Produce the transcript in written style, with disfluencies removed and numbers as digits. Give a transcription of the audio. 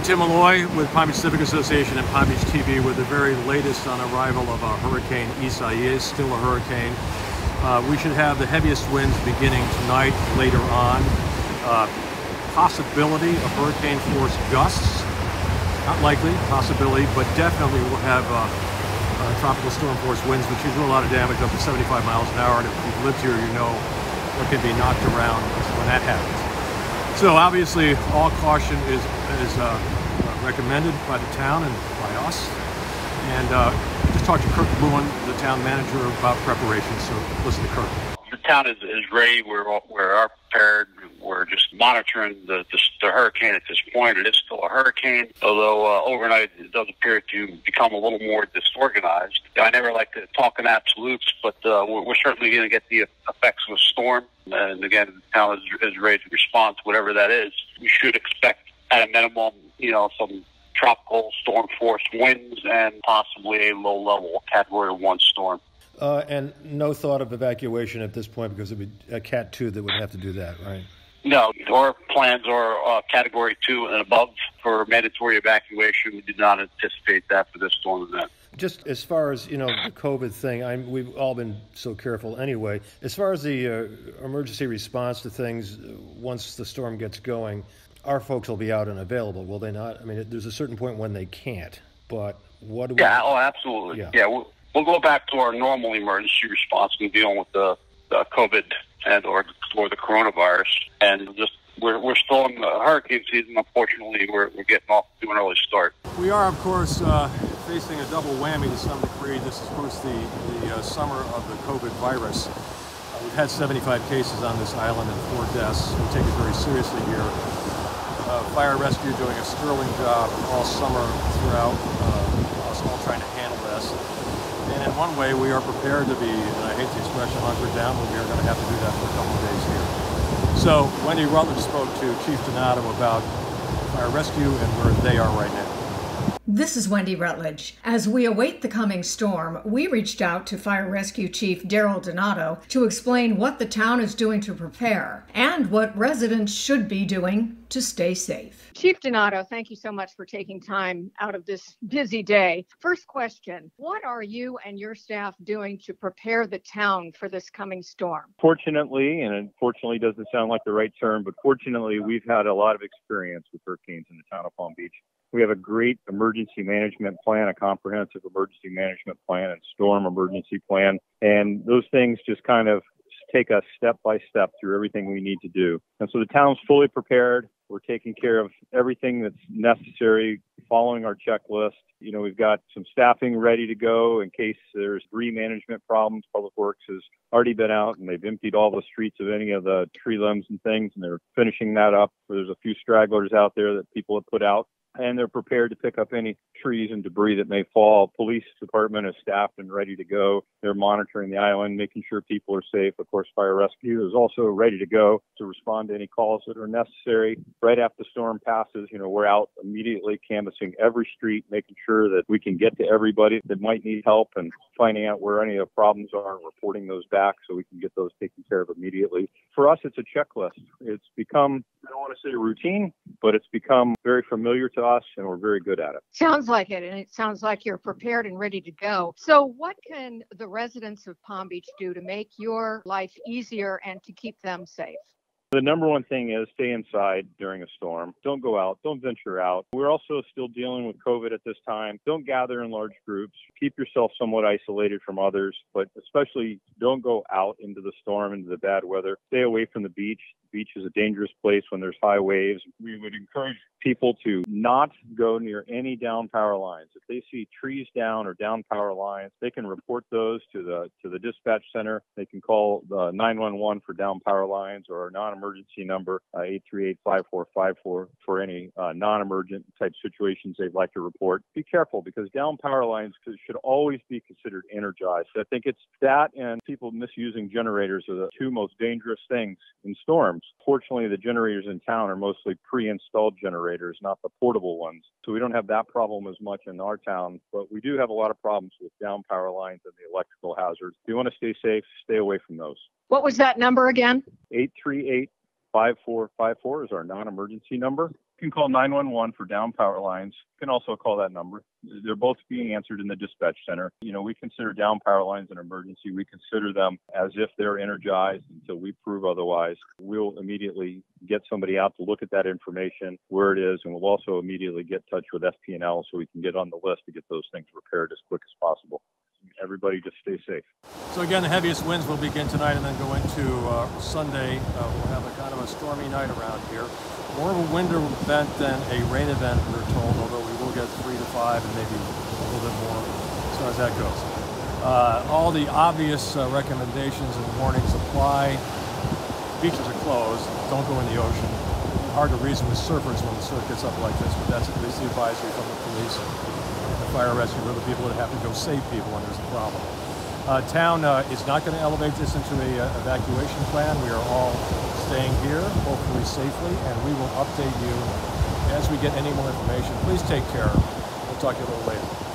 Tim Malloy with Palm Beach Civic Association and Palm Beach TV with the very latest on arrival of Hurricane Isaias, still a hurricane. We should have the heaviest winds beginning tonight, later on. Possibility of hurricane force gusts. Not likely, possibility, but definitely we'll have tropical storm force winds, which usually do a lot of damage, up to 75 miles an hour. And if you've lived here, you know what can be knocked around when that happens. So obviously, all caution is recommended by the town and by us. And just talked to Kirk Lewin, the town manager, about preparations. So listen to Kirk. The town is ready. We're prepared. We're just monitoring the hurricane at this point. It is still a hurricane, although overnight it does appear to become a little more disorganized. I never like to talk in absolutes, but we're certainly going to get the effects of a storm. And again, the town is ready to respond to whatever that is. We should expect, at a minimum, some tropical storm force winds and possibly a low-level Category 1 storm. And no thought of evacuation at this point because it would be a Cat 2 that would have to do that, right? No, our plans are Category 2 and above for mandatory evacuation. We did not anticipate that for this storm event. Just as far as, the COVID thing, we've all been so careful anyway. As far as the emergency response to things, once the storm gets going, our folks will be out and available, will they not? I mean, there's a certain point when they can't, but what do we... Yeah, absolutely. Yeah, we'll go back to our normal emergency response and dealing with the COVID and or the coronavirus. And just we're still in the hurricane season. Unfortunately, we're getting off to an early start. We are, of course, facing a double whammy to some degree. This is, of course, the summer of the COVID virus. We've had 75 cases on this island and 4 deaths. We take it very seriously here. Fire rescue doing a sterling job all summer throughout, us all trying to handle this. And in one way, we are prepared to be, and I hate the expression hunkered down, but we are going to have to do that for a couple of days here. So Wendy Rutledge spoke to Chief Donato about fire rescue and where they are right now. This is Wendy Rutledge. As we await the coming storm, we reached out to Fire Rescue Chief Daryl Donato to explain what the town is doing to prepare and what residents should be doing to stay safe. Chief Donato, thank you so much for taking time out of this busy day. First question, what are you and your staff doing to prepare the town for this coming storm? Fortunately, and unfortunately doesn't sound like the right term, but fortunately we've had a lot of experience with hurricanes in the town of Palm Beach. We have a great emergency management plan, a comprehensive emergency management plan and storm emergency plan. And those things just kind of take us step by step through everything we need to do. And so the town's fully prepared. We're taking care of everything that's necessary, following our checklist. We've got some staffing ready to go in case there's debris management problems. Public Works has already been out and they've emptied all the streets of any of the tree limbs and things, and they're finishing that up. There's a few stragglers out there that people have put out, and they're prepared to pick up any trees and debris that may fall. Police department is staffed and ready to go. They're monitoring the island, making sure people are safe. Of course, fire rescue is also ready to go to respond to any calls that are necessary. Right after the storm passes, we're out immediately canvassing every street, making sure that we can get to everybody that might need help and finding out where any of the problems are and reporting those back so we can get those taken care of immediately. For us, it's a checklist. It's become, I don't want to say routine, but it's become very familiar to us, and we're very good at it. Sounds like it, and it sounds like you're prepared and ready to go. So what can the residents of Palm Beach do to make your life easier and to keep them safe? The number one thing is stay inside during a storm. Don't go out. Don't venture out. We're also still dealing with COVID at this time. Don't gather in large groups. Keep yourself somewhat isolated from others, but especially don't go out into the storm, into the bad weather. Stay away from the beach. The beach is a dangerous place when there's high waves. We would encourage people to not go near any down power lines. If they see trees down or down power lines, they can report those to the dispatch center. They can call the 911 for down power lines or our non-emergency number, 838-5454 for any non-emergent type situations they'd like to report. Be careful because down power lines should always be considered energized. I think it's that and people misusing generators are the two most dangerous things in storms. Fortunately, the generators in town are mostly pre-installed generators, not the portable ones. So we don't have that problem as much in our town, but we do have a lot of problems with down power lines and the electrical hazards. If you want to stay safe, stay away from those. What was that number again? 838-5454 is our non-emergency number. You can call 911 for down power lines. You can also call that number. They're both being answered in the dispatch center. We consider down power lines an emergency. We consider them as if they're energized until we prove otherwise. We'll immediately get somebody out to look at that information, where it is, and we'll also immediately get in touch with FP&L so we can get on the list to get those things repaired as quick as possible. Everybody just stay safe. So again, the heaviest winds will begin tonight and then go into Sunday. We'll have a kind of a stormy night around here. More of a wind event than a rain event, we're told, although we will get 3 to 5 and maybe a little bit more as far as that goes. All the obvious recommendations and warnings apply. Beaches are closed. Don't go in the ocean. Hard to reason with surfers when the surf gets up like this, but that's at least the advisory from the police and the fire rescue for the people that have to go save people when there's a problem. Town is not going to elevate this into an evacuation plan. We are all staying here, hopefully safely, and we will update you as we get any more information. Please take care. We'll talk to you a little later.